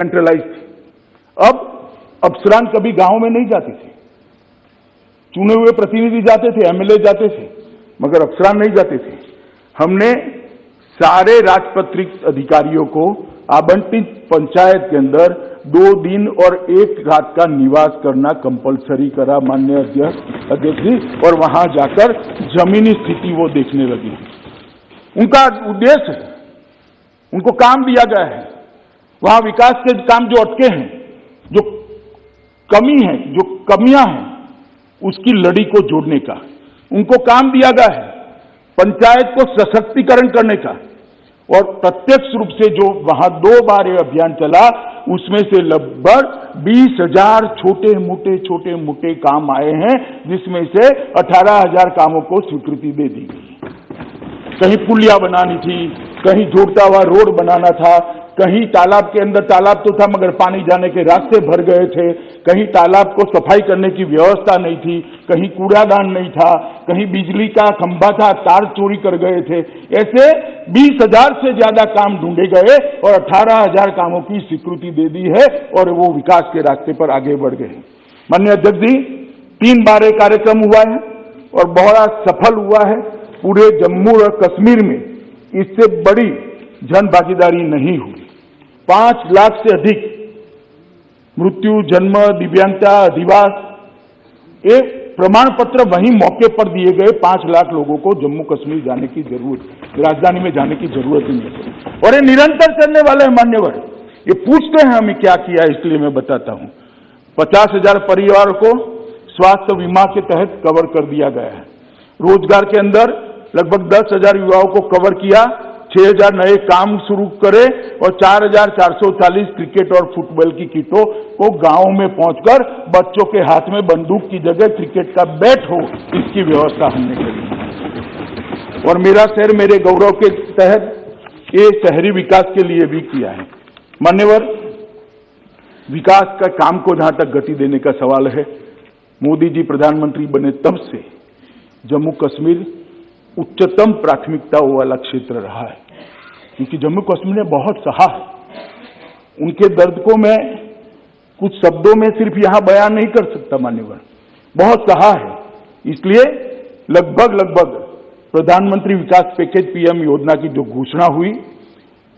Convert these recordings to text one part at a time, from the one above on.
Centralise थी। अब अफसरान कभी गांव में नहीं जाते थे, चुने हुए प्रतिनिधि जाते थे, एमएलए जाते थे, मगर अफसरान नहीं जाते थे। हमने सारे राजपत्रित अधिकारियों को आवंटित पंचायत के अंदर 2 दिन और 1 रात का निवास करना कंपलसरी करा, माननीय अध्यक्ष जी, और वहां जाकर जमीनी स्थिति वो देखने लगी। उनका उद्देश्य है, उनको काम दिया गया है, वहां विकास के काम जो अटके हैं, जो कमी है, जो कमियां हैं, उसकी लड़ी को जोड़ने का उनको काम दिया गया है, पंचायत को सशक्तिकरण करने का। और प्रत्यक्ष रूप से जो वहां 2 बार ये अभियान चला, उसमें से लगभग 20,000 छोटे मोटे काम आए हैं, जिसमें से 18,000 कामों को स्वीकृति दे दी गई। कहीं पुलिया बनानी थी, कहीं जोड़ता हुआ रोड बनाना था, कहीं तालाब के अंदर तालाब तो था मगर पानी जाने के रास्ते भर गए थे, कहीं तालाब को सफाई करने की व्यवस्था नहीं थी, कहीं कूड़ादान नहीं था, कहीं बिजली का खंभा था, तार चोरी कर गए थे। ऐसे 20,000 से ज्यादा काम ढूंढे गए और 18,000 कामों की स्वीकृति दे दी है और वो विकास के रास्ते पर आगे बढ़ गए। माननीय अध्यक्ष जी, 3 बार ये कार्यक्रम हुआ है और बहुत सफल हुआ है। पूरे जम्मू और कश्मीर में इससे बड़ी जन भागीदारी नहीं हुई। 5 लाख से अधिक मृत्यु, जन्म, दिव्यांगता, अधिवास, एक प्रमाण पत्र वहीं मौके पर दिए गए। 5 लाख लोगों को जम्मू कश्मीर जाने की जरूरत, राजधानी में जाने की जरूरत नहीं है और ये निरंतर चलने वाले हैं। मान्यवर, ये पूछते हैं हमें क्या किया, इसलिए मैं बताता हूं। 50,000 परिवार को स्वास्थ्य बीमा के तहत कवर कर दिया गया है। रोजगार के अंदर लगभग 10,000 युवाओं को कवर किया, 6,000 नए काम शुरू करे और 4,440 क्रिकेट और फुटबॉल की किटों को गांव में पहुंचकर बच्चों के हाथ में बंदूक की जगह क्रिकेट का बैट हो, इसकी व्यवस्था हमने करी। और मेरा शहर मेरे गौरव के तहत ये शहरी विकास के लिए भी किया है। मान्यवर, विकास का काम को जहां तक गति देने का सवाल है, मोदी जी प्रधानमंत्री बने तब से जम्मू कश्मीर उच्चतम प्राथमिकताओं वाला क्षेत्र रहा है, क्योंकि जम्मू कश्मीर ने बहुत सहा है। उनके दर्द को मैं कुछ शब्दों में सिर्फ यहां बयान नहीं कर सकता मान्यवर, बहुत सहा है। इसलिए लगभग प्रधानमंत्री विकास पैकेज पीएम योजना की जो घोषणा हुई,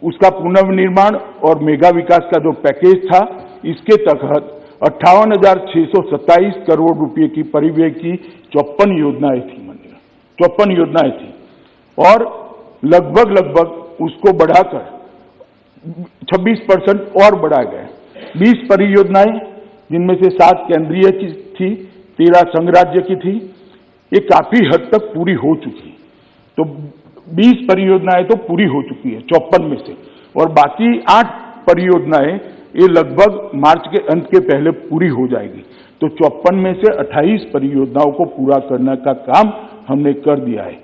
उसका पुनर्निर्माण और मेगा विकास का जो पैकेज था, इसके तहत 58,627 करोड़ रुपए की परिव्यय की 54 योजनाएं थी। 54 योजनाएं थी और लगभग उसको बढ़ाकर 26% और बढ़ा गया। 20 परियोजनाएं, जिनमें से 7 केंद्रीय की थी, 13 संघ राज्य की थी, ये काफी हद तक पूरी हो चुकी। तो 20 परियोजनाएं तो पूरी हो चुकी है 54 में से, और बाकी 8 परियोजनाएं ये लगभग मार्च के अंत के पहले पूरी हो जाएगी। तो 54 में से 28 परियोजनाओं को पूरा करने का काम हमने कर दिया है।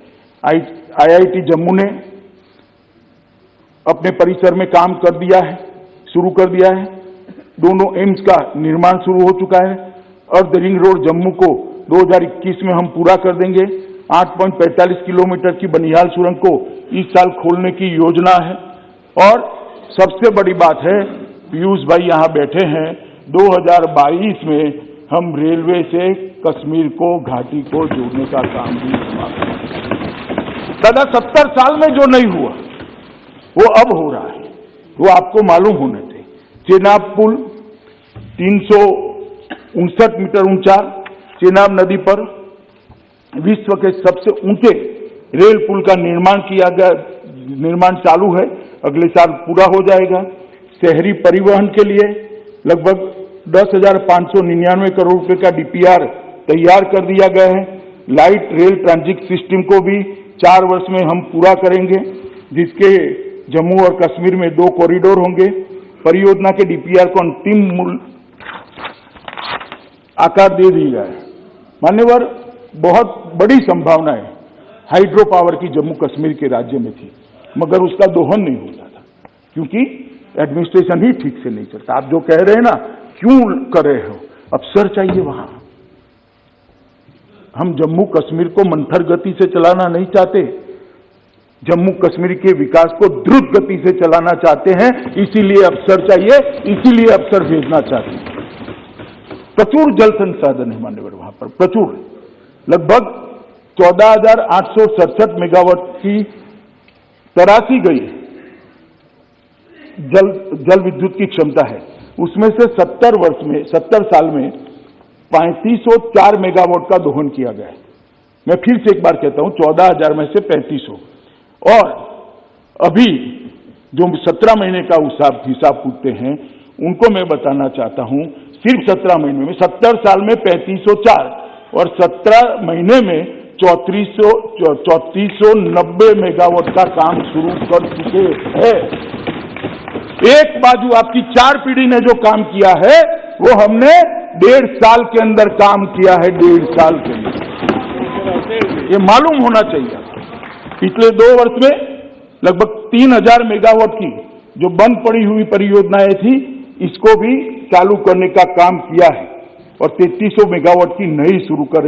आईआईटी जम्मू ने अपने परिसर में काम कर दिया है, शुरू कर दिया है। दोनों एम्स का निर्माण शुरू हो चुका है। अर्ध रिंग रोड जम्मू को 2021 में हम पूरा कर देंगे। 8.45 किलोमीटर की बनिहाल सुरंग को इस साल खोलने की योजना है। और सबसे बड़ी बात है, पीयूष भाई यहाँ बैठे हैं, 2022 में हम रेलवे से कश्मीर को, घाटी को जोड़ने का काम भी दादा 70 साल में जो नहीं हुआ वो अब हो रहा है। वो आपको मालूम होने थे। चेनाब पुल 359 मीटर ऊंचा, चेनाब नदी पर विश्व के सबसे ऊंचे रेल पुल का निर्माण किया गया, निर्माण चालू है, अगले साल पूरा हो जाएगा। शहरी परिवहन के लिए लगभग 10,599 करोड़ रुपए का डीपीआर तैयार कर दिया गया है। लाइट रेल ट्रांजिट सिस्टम को भी 4 वर्ष में हम पूरा करेंगे, जिसके जम्मू और कश्मीर में 2 कॉरिडोर होंगे। परियोजना के डीपीआर को अंतिम मूल आकार दे दिया है। मान्यवर, बहुत बड़ी संभावनाएं हाइड्रो पावर की जम्मू कश्मीर के राज्य में थी, मगर उसका दोहन नहीं होता था, क्योंकि एडमिनिस्ट्रेशन ही ठीक से नहीं चलता। आप जो कह रहे हैं ना, क्यों कर रहे हो, अफसर चाहिए वहां। हम जम्मू कश्मीर को मंथर गति से चलाना नहीं चाहते। जम्मू कश्मीर के विकास को द्रुत गति से चलाना चाहते हैं, इसीलिए अफसर चाहिए, इसीलिए अफसर भेजना चाहते हैं। प्रचुर जल संसाधन है मान्यवर, वहां पर प्रचुर, लगभग 14,867 मेगावाट की तराशी गई जल विद्युत की क्षमता है। उसमें से 70 साल में 3504 मेगावाट का दोहन किया गया है। मैं फिर से एक बार कहता हूं, 14,000 में से 3500, और अभी जो 17 महीने का हिसाब पूछते हैं, उनको मैं बताना चाहता हूं, सिर्फ 17 महीने में 70 साल में 3504 और 17 महीने में 3490 मेगावाट का काम शुरू कर चुके हैं। एक बाजू आपकी 4 पीढ़ी ने जो काम किया है, वो हमने 1.5 साल के अंदर काम किया है, 1.5 साल के अंदर। ये मालूम होना चाहिए। पिछले 2 वर्ष में लगभग 3000 मेगावाट की जो बंद पड़ी हुई परियोजनाएं थी, इसको भी चालू करने का काम किया है और 3300 मेगावाट की नई शुरू करेंगे।